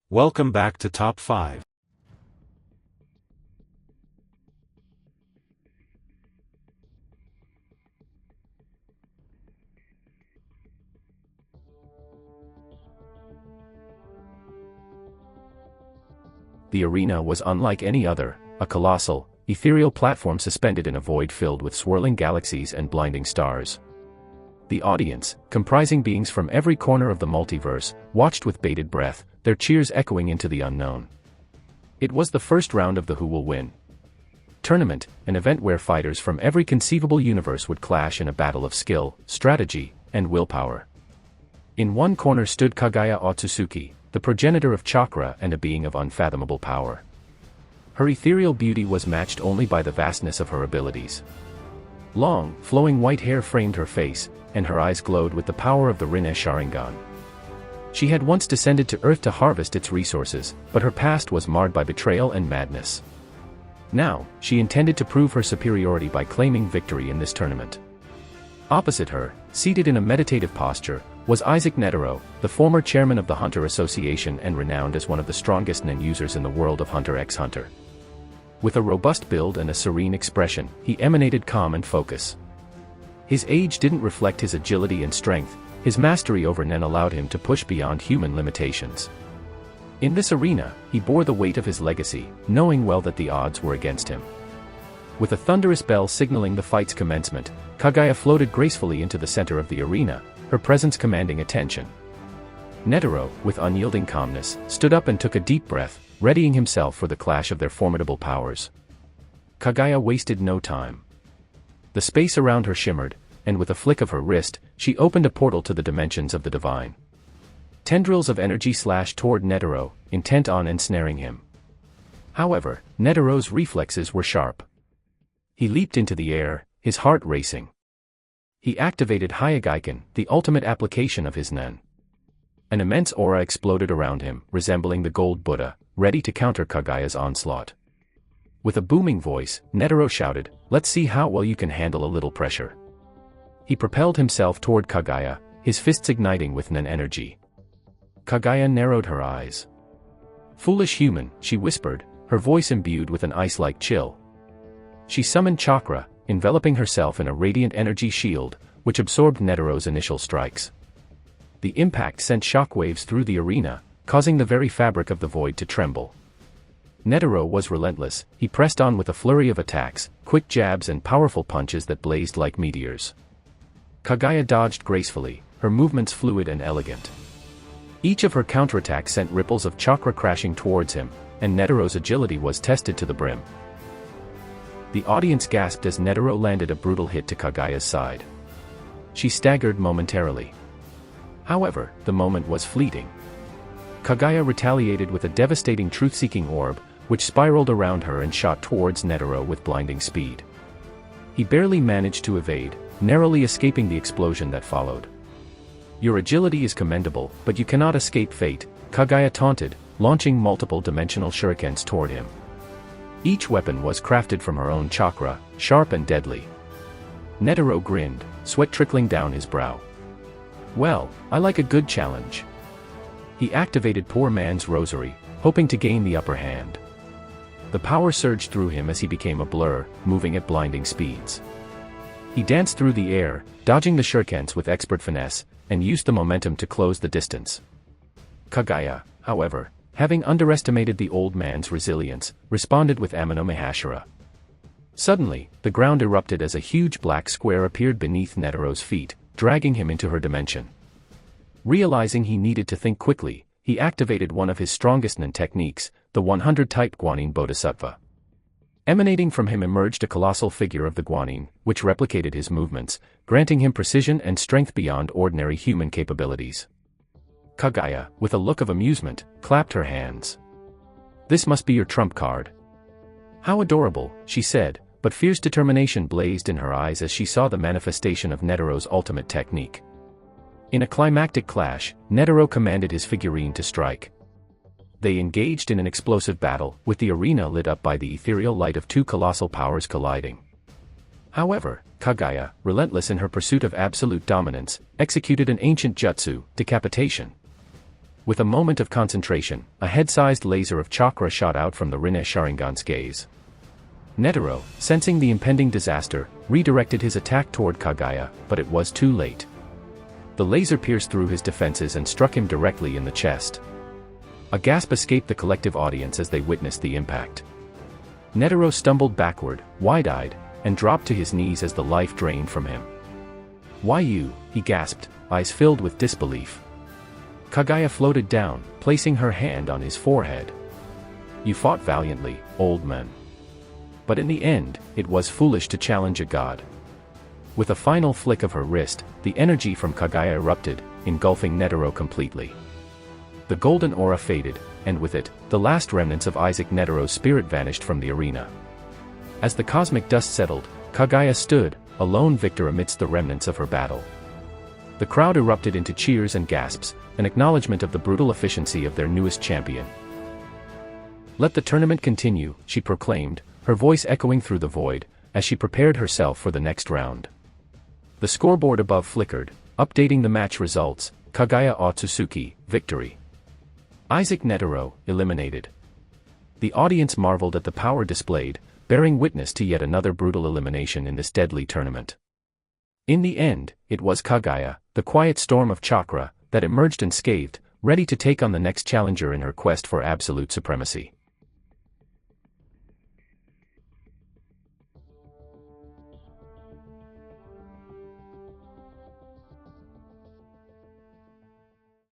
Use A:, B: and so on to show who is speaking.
A: Welcome back to Top 5.
B: The arena was unlike any other, a colossal, ethereal platform suspended in a void filled with swirling galaxies and blinding stars. The audience, comprising beings from every corner of the multiverse, watched with bated breath, their cheers echoing into the unknown. It was the first round of the Who Will Win tournament, an event where fighters from every conceivable universe would clash in a battle of skill, strategy, and willpower. In one corner stood Kaguya Otsutsuki, the progenitor of chakra and a being of unfathomable power. Her ethereal beauty was matched only by the vastness of her abilities. Long, flowing white hair framed her face, and her eyes glowed with the power of the Rinne Sharingan. She had once descended to Earth to harvest its resources, but her past was marred by betrayal and madness. Now, she intended to prove her superiority by claiming victory in this tournament. Opposite her, seated in a meditative posture, was Isaac Netero, the former chairman of the Hunter Association and renowned as one of the strongest nen users in the world of Hunter x Hunter. With a robust build and a serene expression, he emanated calm and focus. His age didn't reflect his agility and strength, his mastery over nen allowed him to push beyond human limitations. In this arena, he bore the weight of his legacy, knowing well that the odds were against him. With a thunderous bell signaling the fight's commencement, Kaguya floated gracefully into the center of the arena, her presence commanding attention. Netero, with unyielding calmness, stood up and took a deep breath, readying himself for the clash of their formidable powers. Kaguya wasted no time. The space around her shimmered, and with a flick of her wrist, she opened a portal to the dimensions of the divine. Tendrils of energy slashed toward Netero, intent on ensnaring him. However, Netero's reflexes were sharp. He leaped into the air, his heart racing. He activated Hyagaiken, the ultimate application of his nen. An immense aura exploded around him, resembling the gold Buddha, ready to counter Kaguya's onslaught. With a booming voice, Netero shouted, "Let's see how well you can handle a little pressure." He propelled himself toward Kaguya, his fists igniting with nen energy. Kaguya narrowed her eyes. "Foolish human," she whispered, her voice imbued with an ice-like chill. She summoned chakra, enveloping herself in a radiant energy shield, which absorbed Netero's initial strikes. The impact sent shockwaves through the arena, causing the very fabric of the void to tremble. Netero was relentless, he pressed on with a flurry of attacks, quick jabs and powerful punches that blazed like meteors. Kaguya dodged gracefully, her movements fluid and elegant. Each of her counterattacks sent ripples of chakra crashing towards him, and Netero's agility was tested to the brim. The audience gasped as Netero landed a brutal hit to Kaguya's side. She staggered momentarily. However, the moment was fleeting. Kaguya retaliated with a devastating truth-seeking orb, which spiraled around her and shot towards Netero with blinding speed. He barely managed to evade, narrowly escaping the explosion that followed. "Your agility is commendable, but you cannot escape fate," Kaguya taunted, launching multiple dimensional shurikens toward him. Each weapon was crafted from her own chakra, sharp and deadly. Netero grinned, sweat trickling down his brow. "Well, I like a good challenge." He activated Poor Man's Rosary, hoping to gain the upper hand. The power surged through him as he became a blur, moving at blinding speeds. He danced through the air, dodging the shurikens with expert finesse, and used the momentum to close the distance. Kaguya, however, having underestimated the old man's resilience, responded with Amino Mahashara. Suddenly, the ground erupted as a huge black square appeared beneath Netero's feet, dragging him into her dimension. Realizing he needed to think quickly, he activated one of his strongest nen techniques, the 100-type Guanine Bodhisattva. Emanating from him emerged a colossal figure of the Guanine, which replicated his movements, granting him precision and strength beyond ordinary human capabilities. Kaguya, with a look of amusement, clapped her hands. "This must be your trump card." "How adorable," she said, but fierce determination blazed in her eyes as she saw the manifestation of Netero's ultimate technique. In a climactic clash, Netero commanded his figurine to strike. They engaged in an explosive battle, with the arena lit up by the ethereal light of two colossal powers colliding. However, Kaguya, relentless in her pursuit of absolute dominance, executed an ancient jutsu, decapitation. With a moment of concentration, a head-sized laser of chakra shot out from the Rinne Sharingan's gaze. Netero, sensing the impending disaster, redirected his attack toward Kaguya, but it was too late. The laser pierced through his defenses and struck him directly in the chest. A gasp escaped the collective audience as they witnessed the impact. Netero stumbled backward, wide-eyed, and dropped to his knees as the life drained from him. "Why you?" he gasped, eyes filled with disbelief. Kaguya floated down, placing her hand on his forehead. "You fought valiantly, old man. But in the end, it was foolish to challenge a god." With a final flick of her wrist, the energy from Kaguya erupted, engulfing Netero completely. The golden aura faded, and with it, the last remnants of Isaac Netero's spirit vanished from the arena. As the cosmic dust settled, Kaguya stood, a lone victor amidst the remnants of her battle. The crowd erupted into cheers and gasps, an acknowledgement of the brutal efficiency of their newest champion. "Let the tournament continue," she proclaimed, her voice echoing through the void, as she prepared herself for the next round. The scoreboard above flickered, updating the match results: Kaguya Otsutsuki, victory. Isaac Netero, eliminated. The audience marveled at the power displayed, bearing witness to yet another brutal elimination in this deadly tournament. In the end, it was Kaguya, the quiet storm of chakra, that emerged unscathed, ready to take on the next challenger in her quest for absolute supremacy.